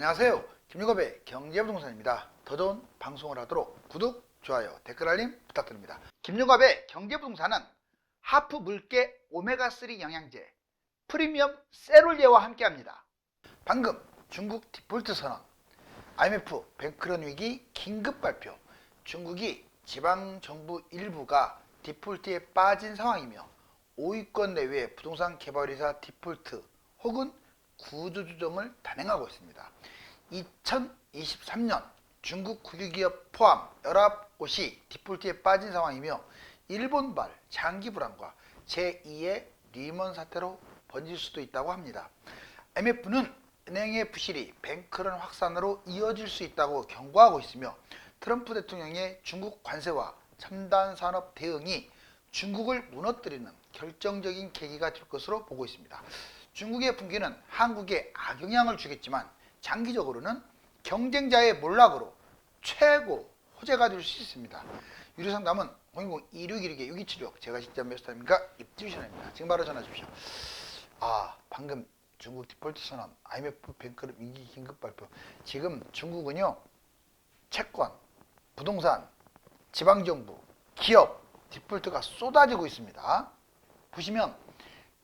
안녕하세요. 김유겁의 경제부동산입니다. 더 좋은 방송을 하도록 구독, 좋아요, 댓글 알림 부탁드립니다. 김유겁의 경제부동산은 하프 물개 오메가3 영양제 프리미엄 세롤제와 함께합니다. 방금 중국 디폴트 선언, IMF 뱅크런 위기 긴급 발표, 중국이 지방정부 일부가 디폴트에 빠진 상황이며 5위권 내외 부동산 개발회사 디폴트 혹은 구조조정을 단행하고 있습니다. 2023년 중국 국유기업 포함 19곳이 디폴트에 빠진 상황이며 일본발 장기 불안과 제2의 리먼 사태로 번질 수도 있다고 합니다. IMF는 은행의 부실이 뱅크런 확산으로 이어질 수 있다고 경고하고 있으며 트럼프 대통령의 중국 관세와 첨단 산업 대응이 중국을 무너뜨리는 결정적인 계기가 될 것으로 보고 있습니다. 중국의 붕괴는 한국에 악영향을 주겠지만 장기적으로는 경쟁자의 몰락으로 최고 호재가 될 수 있습니다. 유료상담은 010-2616-6276 제가 직접 메스터입니까? 입주션입니다. 지금 바로 전화 주십시오. 방금 중국 디폴트 선언, IMF 뱅크런 위기 긴급 발표. 지금 중국은요, 채권, 부동산, 지방정부, 기업 디폴트가 쏟아지고 있습니다. 보시면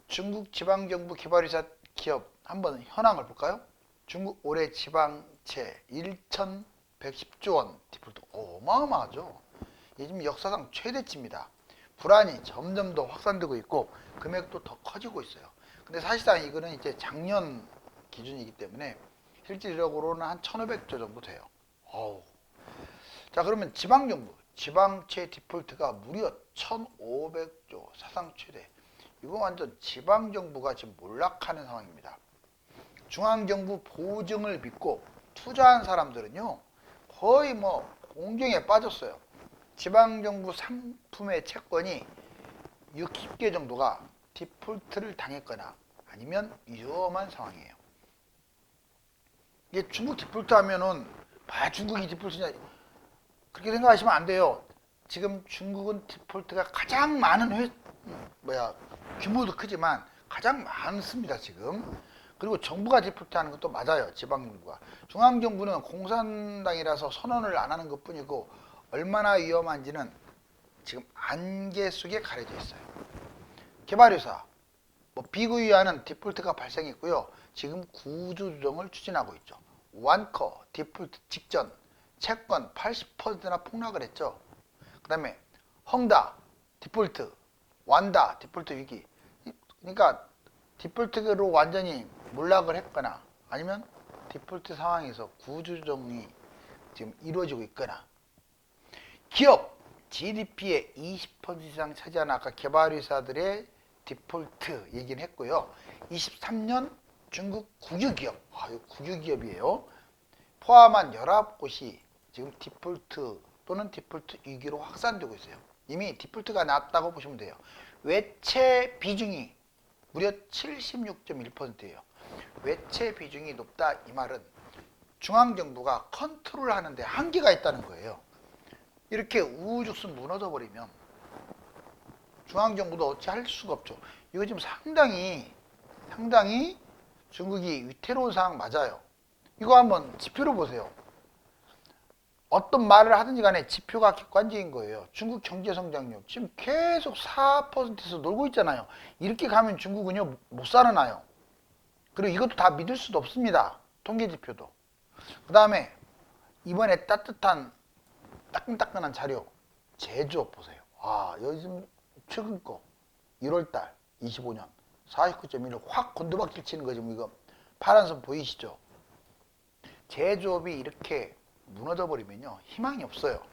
중국 지방정부 개발회사 기업 한번 현황을 볼까요? 중국 올해 지방채 1,110조 원 디폴트 어마어마하죠. 이게 지금 역사상 최대치입니다. 불안이 점점 더 확산되고 있고 금액도 더 커지고 있어요. 근데 사실상 이거는 이제 작년 기준이기 때문에 실질적으로는 한 1,500조 정도 돼요. 자, 그러면 지방정부 지방채 디폴트가 무려 1,500조 사상 최대. 이거 완전 지방정부가 지금 몰락하는 상황입니다. 중앙정부 보증을 믿고 투자한 사람들은요, 거의 공경에 빠졌어요. 지방정부 상품의 채권이 60개 정도가 디폴트를 당했거나 아니면 위험한 상황이에요. 이게 중국 디폴트 하면은 중국이 디폴트냐 그렇게 생각하시면 안 돼요. 지금 중국은 디폴트가 가장 많은 규모도 크지만 가장 많습니다, 지금. 그리고 정부가 디폴트하는 것도 맞아요, 지방정부가. 중앙정부는 공산당이라서 선언을 안 하는 것 뿐이고 얼마나 위험한지는 지금 안개 속에 가려져 있어요. 개발회사, 비구이하는 디폴트가 발생했고요. 지금 구조조정을 추진하고 있죠. 완커 디폴트 직전 채권 80%나 폭락을 했죠. 그 다음에 헝다 디폴트, 완다 디폴트 위기. 그러니까 디폴트로 완전히 몰락을 했거나 아니면 디폴트 상황에서 구조조정이 지금 이루어지고 있거나, 기업 GDP의 20% 이상 차지하는 아까 개발회사들의 디폴트 얘기는 했고요. 23년 중국 국유기업, 이거 국유기업이에요. 포함한 19곳이 지금 디폴트 또는 디폴트 위기로 확산되고 있어요. 이미 디폴트가 났다고 보시면 돼요. 외채 비중이 무려 76.1%예요. 외채 비중이 높다 이 말은 중앙정부가 컨트롤하는데 한계가 있다는 거예요. 이렇게 우후죽순 무너져 버리면 중앙정부도 어찌 할 수가 없죠. 이거 지금 상당히 중국이 위태로운 상황 맞아요. 이거 한번 지표로 보세요. 어떤 말을 하든지 간에 지표가 객관적인 거예요. 중국 경제성장률 지금 계속 4%에서 놀고 있잖아요. 이렇게 가면 중국은요 못 살아나요. 그리고 이것도 다 믿을 수도 없습니다. 통계 지표도. 그 다음에 이번에 따끈따끈한 자료 제조업 보세요. 요즘 최근 거 1월달 25년 49.1을 확 곤두박질 치는 거 지금 이거 파란선 보이시죠? 제조업이 이렇게 무너져 버리면요 희망이 없어요.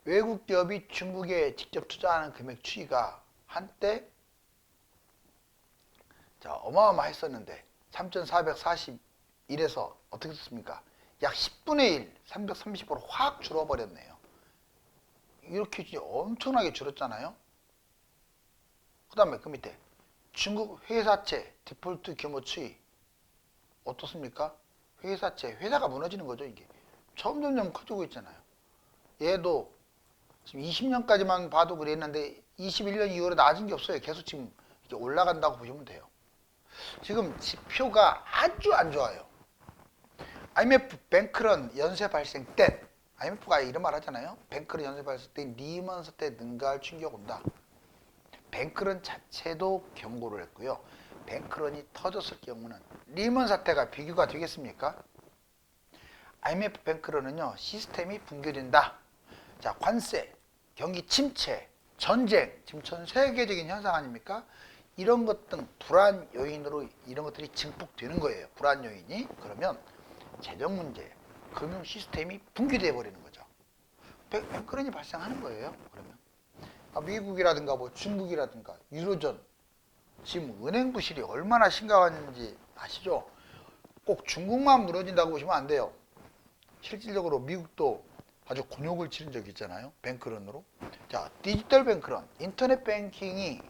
외국 기업이 중국에 직접 투자하는 금액 추이가 한때 어마어마했었는데 3,441에서 어떻게 됐습니까? 약 10분의 1, 330으로 확 줄어버렸네요. 이렇게 엄청나게 줄었잖아요. 그 다음에 그 밑에 중국 회사채 디폴트 규모 추이 어떻습니까? 회사가 무너지는 거죠. 이게 점점 커지고 있잖아요. 얘도 지금 20년까지만 봐도 그랬는데 21년 이후로 낮은 게 없어요. 계속 지금 이렇게 올라간다고 보시면 돼요. 지금 지표가 아주 안 좋아요. IMF 뱅크런 연쇄 발생 때, IMF가 이런 말 하잖아요. 뱅크런 연쇄 발생 때 리먼 사태 능가할 충격 온다. 뱅크런 자체도 경고를 했고요. 뱅크런이 터졌을 경우는 리먼 사태가 비교가 되겠습니까? IMF 뱅크런은요, 시스템이 붕괴된다. 자, 관세, 경기 침체, 전쟁, 지금 전 세계적인 현상 아닙니까? 이런 것 등 불안 요인으로 이런 것들이 증폭되는 거예요. 불안 요인이. 그러면 재정 문제, 금융 시스템이 붕괴돼 버리는 거죠. 뱅크런이 발생하는 거예요. 그러면 미국이라든가 뭐 중국이라든가 유로존, 지금 은행 부실이 얼마나 심각한지 아시죠? 꼭 중국만 무너진다고 보시면 안 돼요. 실질적으로 미국도 아주 곤욕을 치른 적이 있잖아요. 뱅크런으로. 자, 디지털 뱅크런, 인터넷 뱅킹이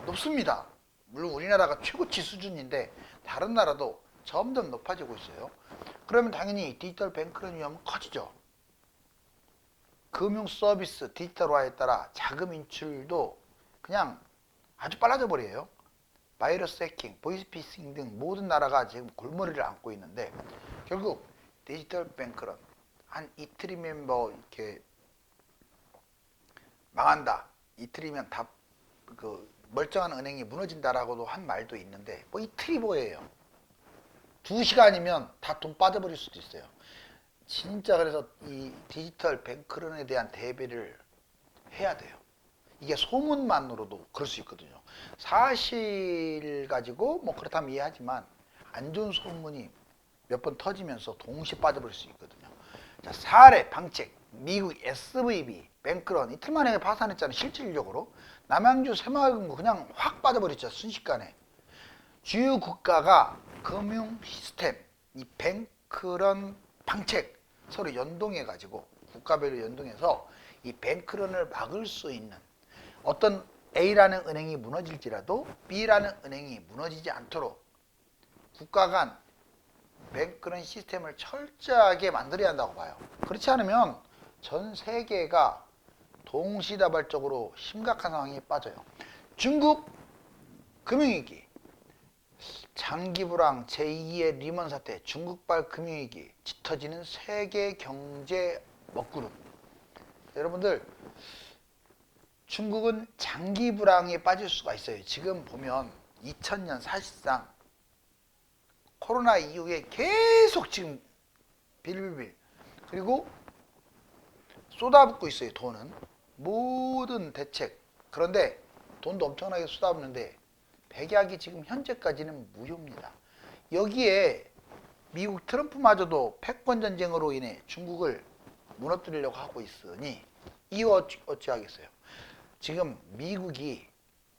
높습니다. 물론 우리나라가 최고치 수준인데 다른 나라도 점점 높아지고 있어요. 그러면 당연히 디지털 뱅크런 위험은 커지죠. 금융 서비스 디지털화에 따라 자금 인출도 그냥 아주 빨라져 버려요. 바이러스 해킹, 보이스피싱 등 모든 나라가 지금 골머리를 안고 있는데 결국 디지털 뱅크런 한 이틀이면 뭐 이렇게 망한다. 이틀이면 다 그 멀쩡한 은행이 무너진다라고도 한 말도 있는데 뭐 이틀이 뭐예요? 2시간이면 다 돈 빠져버릴 수도 있어요. 진짜 그래서 이 디지털 뱅크런에 대한 대비를 해야 돼요. 이게 소문만으로도 그럴 수 있거든요. 사실 가지고 뭐 그렇다면 이해하지만 안 좋은 소문이 몇 번 터지면서 동시에 빠져버릴 수 있거든요. 자, 사례 방책. 미국 SVB 뱅크런 이틀 만에 파산했잖아요. 실질적으로 남양주 새마을금고 그냥 확 빠져버렸죠. 순식간에. 주요 국가가 금융 시스템 이 뱅크런 방책 서로 연동해 가지고 국가별로 연동해서 이 뱅크런을 막을 수 있는 어떤 A라는 은행이 무너질지라도 B라는 은행이 무너지지 않도록 국가 간 뱅크런 시스템을 철저하게 만들어야 한다고 봐요. 그렇지 않으면 전 세계가 동시다발적으로 심각한 상황에 빠져요. 중국 금융위기, 장기불황, 제2의 리먼 사태, 중국발 금융위기, 짙어지는 세계 경제 먹구름. 여러분들 중국은 장기불황에 빠질 수가 있어요. 지금 보면 2000년 사실상 코로나 이후에 계속 지금 빌빌빌 그리고 쏟아붓고 있어요. 돈은 모든 대책. 그런데 돈도 엄청나게 쏟아붓는데 백약이 지금 현재까지는 무효입니다. 여기에 미국 트럼프마저도 패권 전쟁으로 인해 중국을 무너뜨리려고 하고 있으니 이거 어찌하겠어요. 지금 미국이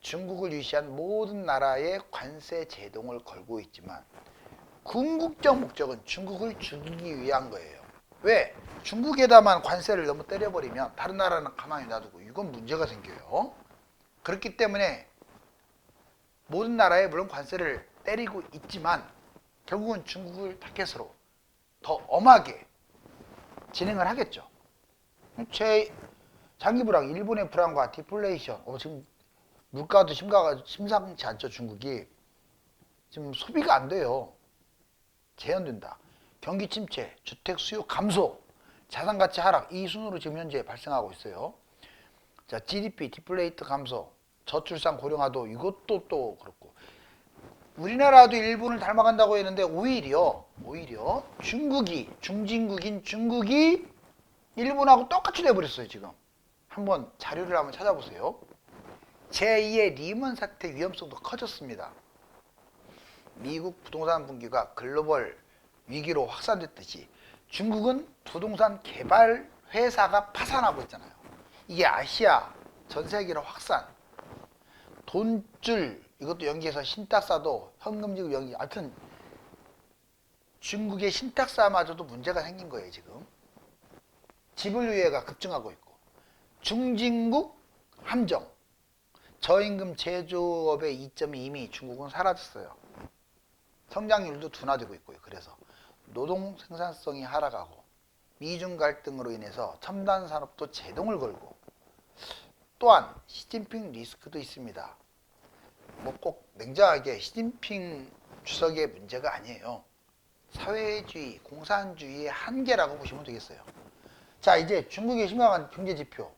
중국을 유시한 모든 나라에 관세 제동을 걸고 있지만 궁극적 목적은 중국을 죽이기 위한 거예요. 왜? 중국에다만 관세를 너무 때려버리면 다른 나라는 가만히 놔두고 이건 문제가 생겨요. 그렇기 때문에 모든 나라에 물론 관세를 때리고 있지만 결국은 중국을 타겟으로 더 엄하게 진행을 하겠죠. 장기불황, 일본의 불황과 디플레이션, 지금 물가도 심상치 않죠. 중국이 지금 소비가 안 돼요. 제한된다. 경기 침체, 주택 수요 감소, 자산 가치 하락 이 순으로 지금 현재 발생하고 있어요. 자, GDP 디플레이트 감소, 저출산 고령화도 이것도 또 그렇고 우리나라도 일본을 닮아간다고 했는데 오히려 중진국인 중국이 일본하고 똑같이 돼버렸어요. 지금 한번 자료를 한번 찾아보세요. 제2의 리먼 사태 위험성도 커졌습니다. 미국 부동산 붕괴가 글로벌 위기로 확산됐듯이 중국은 부동산 개발 회사가 파산하고 있잖아요. 이게 아시아 전 세계로 확산. 돈줄 이것도 연기해서 신탁사도 현금지급 연기. 하여튼 중국의 신탁사마저도 문제가 생긴 거예요. 지금 지불유예가 급증하고 있고 중진국 함정 저임금 제조업의 이점이 이미 중국은 사라졌어요. 성장률도 둔화되고 있고요. 그래서 노동 생산성이 하락하고 미중 갈등으로 인해서 첨단 산업도 제동을 걸고 또한 시진핑 리스크도 있습니다. 뭐 꼭 냉정하게 시진핑 주석의 문제가 아니에요. 사회주의, 공산주의의 한계라고 보시면 되겠어요. 자, 이제 중국의 심각한 경제 지표.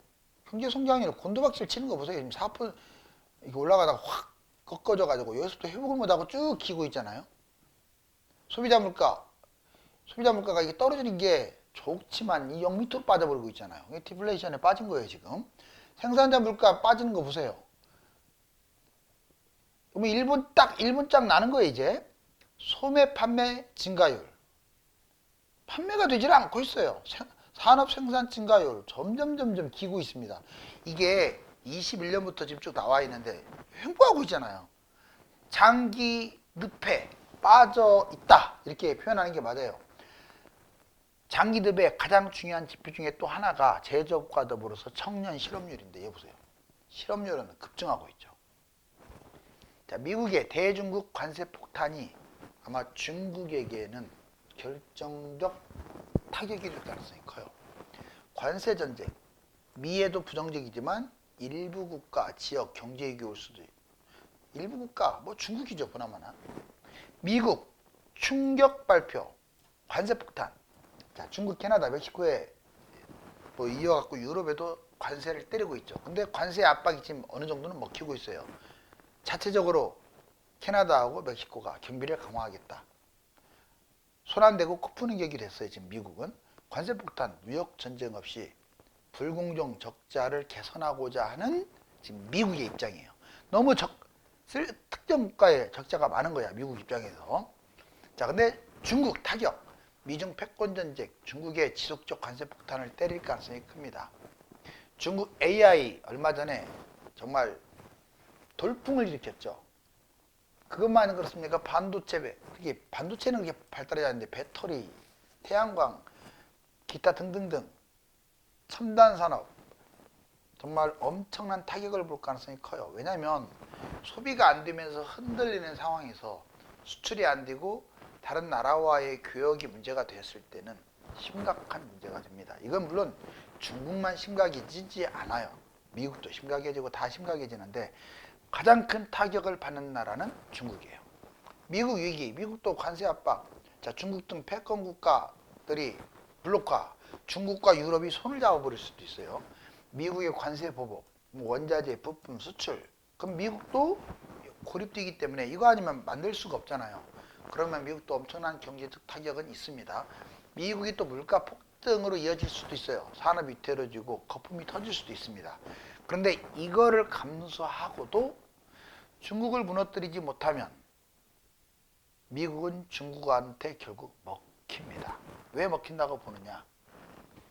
경제 성장률 곤두박질 치는 거 보세요. 지금 4% 이거 올라가다가 확 꺾어져 가지고 여기서부터 회복을 못하고 쭉 기고 있잖아요. 소비자 물가가 이게 떨어지는 게 좋지만 이 0밑으로 빠져버리고 있잖아요. 이게 디플레이션에 빠진 거예요, 지금. 생산자 물가 빠지는 거 보세요. 그러면 일본짝 나는 거예요, 이제. 소매 판매 증가율. 판매가 되질 않고 있어요. 산업 생산 증가율 점점 기고 있습니다. 이게 21년부터 지금 쭉 나와 있는데 횡보하고 있잖아요. 장기 늪에 빠져 있다. 이렇게 표현하는 게 맞아요. 장기 늪의 가장 중요한 지표 중에 또 하나가 제조업과 더불어서 청년 실업률인데 여보세요. 실업률은 급증하고 있죠. 자, 미국의 대중국 관세 폭탄이 아마 중국에게는 결정적 타격이 될 가능성이 커요. 관세 전쟁, 미에도 부정적이지만 일부 국가, 지역, 경제 위기 올 수도 있고 일부 국가, 뭐 중국이죠, 보나마나. 미국 충격 발표, 관세 폭탄. 자, 중국, 캐나다, 멕시코에 뭐 이어갖고 유럽에도 관세를 때리고 있죠. 근데 관세 압박이 지금 어느 정도는 먹히고 있어요. 자체적으로 캐나다하고 멕시코가 경비를 강화하겠다. 손 안 대고 코 푸는 격이 됐어요. 지금 미국은 관세 폭탄, 무역 전쟁 없이 불공정 적자를 개선하고자 하는 지금 미국의 입장이에요. 너무 특정 국가에 적자가 많은 거야, 미국 입장에서. 자, 근데 중국 타격, 미중 패권 전쟁, 중국의 지속적 관세 폭탄을 때릴 가능성이 큽니다. 중국 AI 얼마 전에 정말 돌풍을 일으켰죠. 그것만은 그렇습니까? 그게 반도체는 그렇게 발달하지 않는데 배터리, 태양광, 기타 등등등 첨단 산업 정말 엄청난 타격을 볼 가능성이 커요. 왜냐하면 소비가 안 되면서 흔들리는 상황에서 수출이 안 되고 다른 나라와의 교역이 문제가 되었을 때는 심각한 문제가 됩니다. 이건 물론 중국만 심각해지지 않아요. 미국도 심각해지고 다 심각해지는데 가장 큰 타격을 받는 나라는 중국이에요. 미국 위기, 미국도 관세 압박. 자, 중국 등 패권 국가들이 블록화, 중국과 유럽이 손을 잡아버릴 수도 있어요. 미국의 관세 보복, 원자재, 부품, 수출. 그럼 미국도 고립되기 때문에 이거 아니면 만들 수가 없잖아요. 그러면 미국도 엄청난 경제적 타격은 있습니다. 미국이 또 물가 폭등으로 이어질 수도 있어요. 산업이 위태로워지고 거품이 터질 수도 있습니다. 그런데 이거를 감수하고도 중국을 무너뜨리지 못하면 미국은 중국한테 결국 먹힙니다. 왜 먹힌다고 보느냐?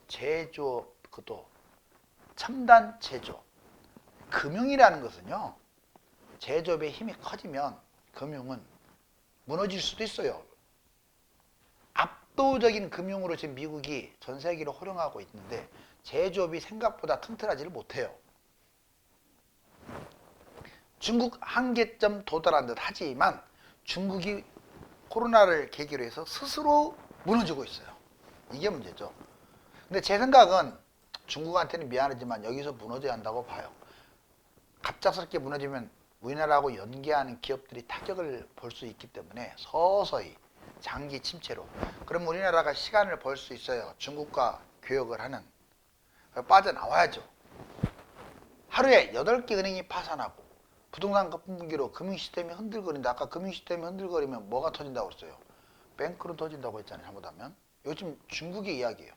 제조업, 그도 첨단 제조업. 금융이라는 것은요, 제조업의 힘이 커지면 금융은 무너질 수도 있어요. 압도적인 금융으로 지금 미국이 전 세계를 호령하고 있는데 제조업이 생각보다 튼튼하지를 못해요. 중국 한계점 도달한 듯 하지만 중국이 코로나를 계기로 해서 스스로 무너지고 있어요. 이게 문제죠. 근데 제 생각은 중국한테는 미안하지만 여기서 무너져야 한다고 봐요. 갑작스럽게 무너지면 우리나라하고 연계하는 기업들이 타격을 볼 수 있기 때문에 서서히 장기 침체로. 그럼 우리나라가 시간을 벌 수 있어요. 중국과 교역을 하는. 빠져나와야죠. 하루에 8개 은행이 파산하고 부동산 거품기로 금융시스템이 흔들거린다. 아까 금융시스템이 흔들거리면 뭐가 터진다고 했어요? 뱅크로 터진다고 했잖아요. 잘못하면. 이거 지금 중국의 이야기예요.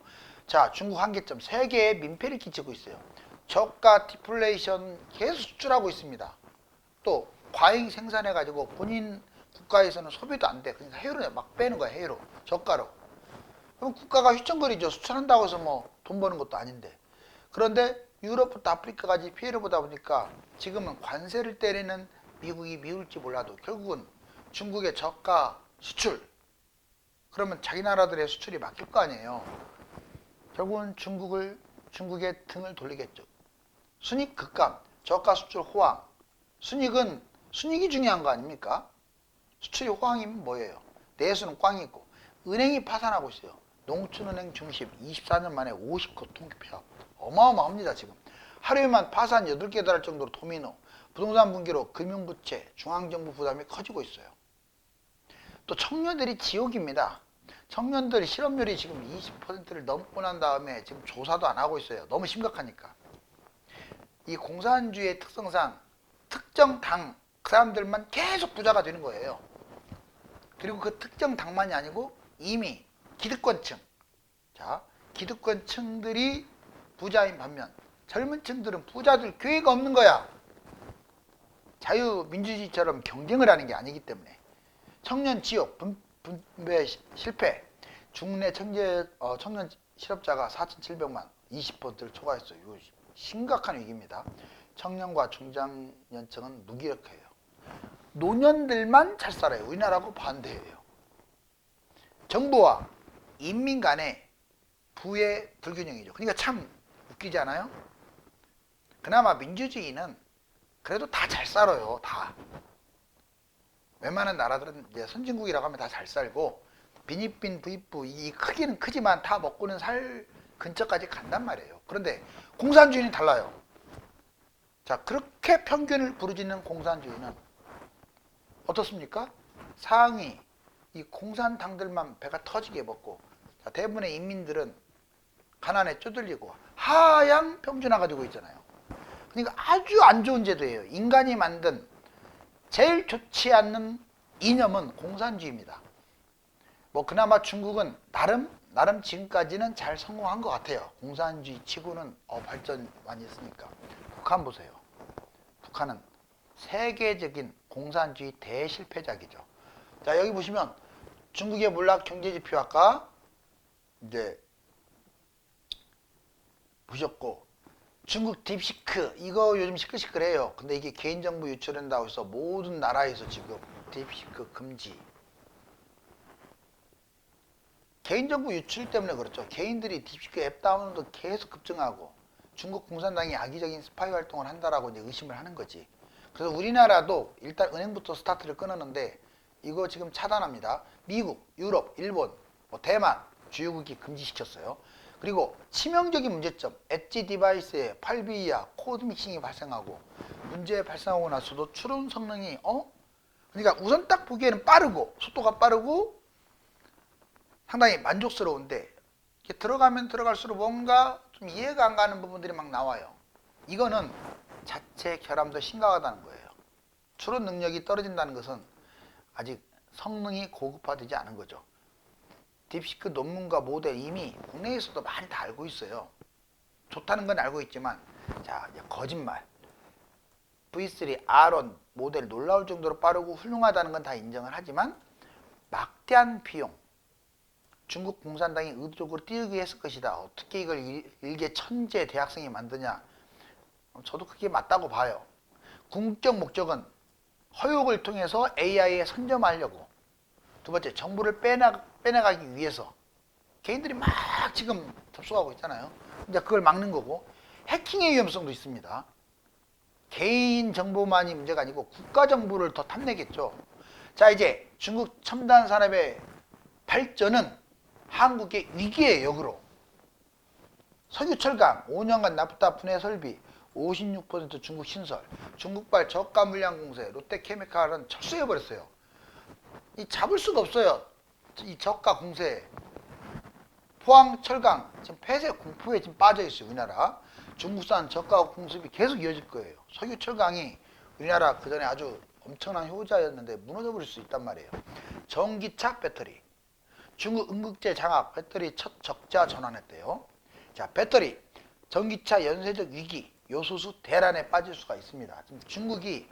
자, 중국 한계점. 세계에 민폐를 끼치고 있어요. 저가 디플레이션 계속 수출하고 있습니다. 또 과잉 생산해가지고 본인 국가에서는 소비도 안 돼. 그러니까 해외로 막 빼는 거야. 해외로. 저가로. 그럼 국가가 휘청거리죠. 수출한다고 해서 뭐 돈 버는 것도 아닌데. 그런데 유럽부터 아프리카까지 피해를 보다 보니까 지금은 관세를 때리는 미국이 미울지 몰라도 결국은 중국의 저가 수출. 그러면 자기 나라들의 수출이 막힐 거 아니에요. 결국은 중국의 등을 돌리겠죠. 순익 급감, 저가 수출 호황. 순익이 중요한 거 아닙니까? 수출이 호황이면 뭐예요? 내수는 꽝이고 은행이 파산하고 있어요. 농촌은행 중심 24년 만에 50거 통계 폐합. 어마어마합니다. 지금 하루에만 파산 8개 달할 정도로 도미노, 부동산 붕괴로 금융부채, 중앙정부 부담이 커지고 있어요. 또 청년들이 지옥입니다. 청년들 실업률이 지금 20%를 넘고 난 다음에 지금 조사도 안 하고 있어요. 너무 심각하니까. 이 공산주의의 특성상 특정 당 그 사람들만 계속 부자가 되는 거예요. 그리고 그 특정 당만이 아니고 이미 기득권층, 자, 기득권층들이 부자인 반면 젊은 층들은 부자들 기회가 없는 거야. 자유민주주의처럼 경쟁을 하는 게 아니기 때문에. 청년 지역, 분배 실패, 중내 청년 실업자가 4,700만, 20%를 초과했어요. 이거 심각한 위기입니다. 청년과 중장년층은 무기력해요. 노년들만 잘 살아요. 우리나라하고 반대예요. 정부와 인민 간의 부의 불균형이죠. 그러니까 참 웃기지 않아요? 그나마 민주주의는 그래도 다 잘 살아요. 다. 웬만한 나라들은 이제 선진국이라고 하면 다 잘 살고 빈익빈 부익부 이 크기는 크지만 다 먹고는 살 근처까지 간단 말이에요. 그런데 공산주의는 달라요. 자, 그렇게 편견을 부르짖는 공산주의는 어떻습니까? 상위 이 공산당들만 배가 터지게 먹고, 자, 대부분의 인민들은 가난에 쪼들리고 하향 평준화 가지고 있잖아요. 그러니까 아주 안 좋은 제도예요. 인간이 만든 제일 좋지 않는 이념은 공산주의입니다. 뭐 그나마 중국은 나름 지금까지는 잘 성공한 것 같아요. 공산주의 치고는 발전 많이 했으니까. 북한 보세요. 북한은 세계적인 공산주의 대실패작이죠. 자, 여기 보시면 중국의 몰락 경제지표 아까 이제 보셨고, 중국 딥시크 이거 요즘 시끌시끌해요. 근데 이게 개인정보 유출한다고 해서 모든 나라에서 지금 딥시크 금지. 개인정보 유출 때문에 그렇죠. 개인들이 딥시크 앱 다운로드 계속 급증하고 중국 공산당이 악의적인 스파이 활동을 한다라고 이제 의심을 하는 거지. 그래서 우리나라도 일단 은행부터 스타트를 끊었는데 이거 지금 차단합니다. 미국, 유럽, 일본, 대만 주요국이 금지시켰어요. 그리고 치명적인 문제점, 엣지 디바이스에 8비 이하 코드 믹싱이 발생하고 문제 발생하고 나서도 추론 성능이 그러니까 우선 딱 보기에는 빠르고 속도가 빠르고 상당히 만족스러운데 이렇게 들어가면 들어갈수록 뭔가 좀 이해가 안 가는 부분들이 막 나와요. 이거는 자체 결함도 심각하다는 거예요. 추론 능력이 떨어진다는 것은 아직 성능이 고급화되지 않은 거죠. 딥시크 논문과 모델 이미 국내에서도 많이 다 알고 있어요. 좋다는 건 알고 있지만, 자, 이제 거짓말. V3 R1 모델 놀라울 정도로 빠르고 훌륭하다는 건 다 인정을 하지만 막대한 비용, 중국 공산당이 의도적으로 띄우게 했을 것이다. 어떻게 이걸 일개 천재 대학생이 만드냐. 저도 그게 맞다고 봐요. 궁극적 목적은 허용을 통해서 AI에 선점하려고, 두 번째 정보를 빼나가기 위해서 개인들이 막 지금 접속하고 있잖아요. 이제 그걸 막는 거고, 해킹의 위험성도 있습니다. 개인 정보만이 문제가 아니고 국가 정보를 더 탐내겠죠. 자, 이제 중국 첨단 산업의 발전은 한국의 위기의 역으로 석유 철강 5년간 나프타 분해 설비 56% 중국 신설, 중국발 저가 물량 공세, 롯데케미칼은 철수해버렸어요. 이 잡을 수가 없어요. 이 저가 공세. 포항 철강 지금 폐쇄 공포에 지금 빠져 있어요. 우리나라 중국산 저가 공습이 계속 이어질 거예요. 석유 철강이 우리나라 그 전에 아주 엄청난 효자였는데 무너져 버릴 수 있단 말이에요. 전기차 배터리, 중국 응급제 장악 배터리 첫 적자 전환했대요. 자, 배터리 전기차 연쇄적 위기 요소수 대란에 빠질 수가 있습니다. 지금 중국이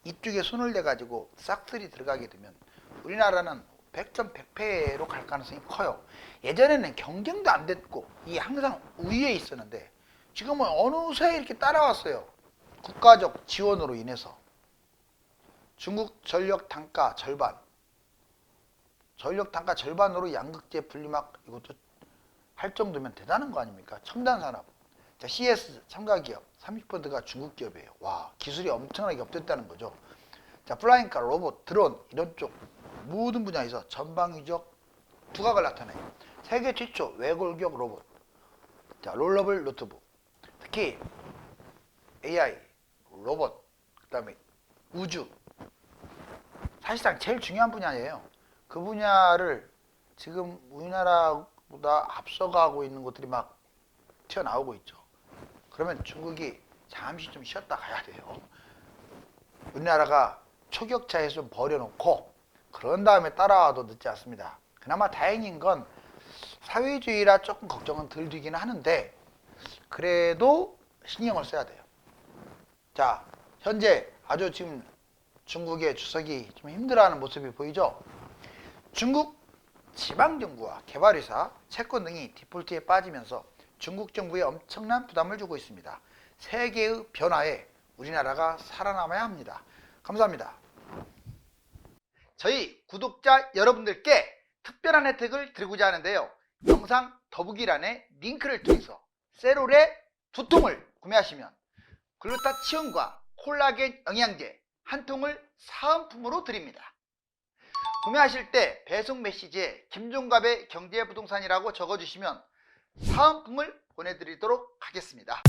이쪽에 손을 대가지고 싹쓸이 들어가게 되면 우리나라는 100점 100패로 갈 가능성이 커요. 예전에는 경쟁도 안 됐고 이 항상 우위에 있었는데 지금은 어느새 이렇게 따라왔어요. 국가적 지원으로 인해서. 중국 전력 단가 절반, 전력 단가 절반으로 양극재 분리막 이것도 할 정도면 대단한 거 아닙니까? 첨단 산업. 자, CS 참가 기업 30%가 중국 기업이에요. 와, 기술이 엄청나게 업됐다는 거죠. 자, 플라잉카, 로봇, 드론 이런 쪽 모든 분야에서 전방위적 두각을 나타내요. 세계 최초 외골격 로봇. 자, 롤러블 노트북. 특히 AI, 로봇, 그다음에 우주. 사실상 제일 중요한 분야예요. 그 분야를 지금 우리나라보다 앞서가고 있는 곳들이 막 튀어나오고 있죠. 그러면 중국이 잠시 좀 쉬었다 가야 돼요. 우리나라가 초격차에 좀 버려놓고 그런 다음에 따라와도 늦지 않습니다. 그나마 다행인 건 사회주의라 조금 걱정은 덜 되기는 하는데 그래도 신경을 써야 돼요. 자, 현재 아주 지금 중국의 주석이 좀 힘들어하는 모습이 보이죠? 중국 지방정부와 개발회사, 채권 등이 디폴트에 빠지면서 중국 정부에 엄청난 부담을 주고 있습니다. 세계의 변화에 우리나라가 살아남아야 합니다. 감사합니다. 저희 구독자 여러분들께 특별한 혜택을 드리고자 하는데요. 영상 더보기란에 링크를 통해서 세롤의 2통을 구매하시면 글루타치온과 콜라겐 영양제 한 통을 사은품으로 드립니다. 구매하실 때 배송 메시지에 김종갑의 경제부동산이라고 적어주시면 사은품을 보내드리도록 하겠습니다.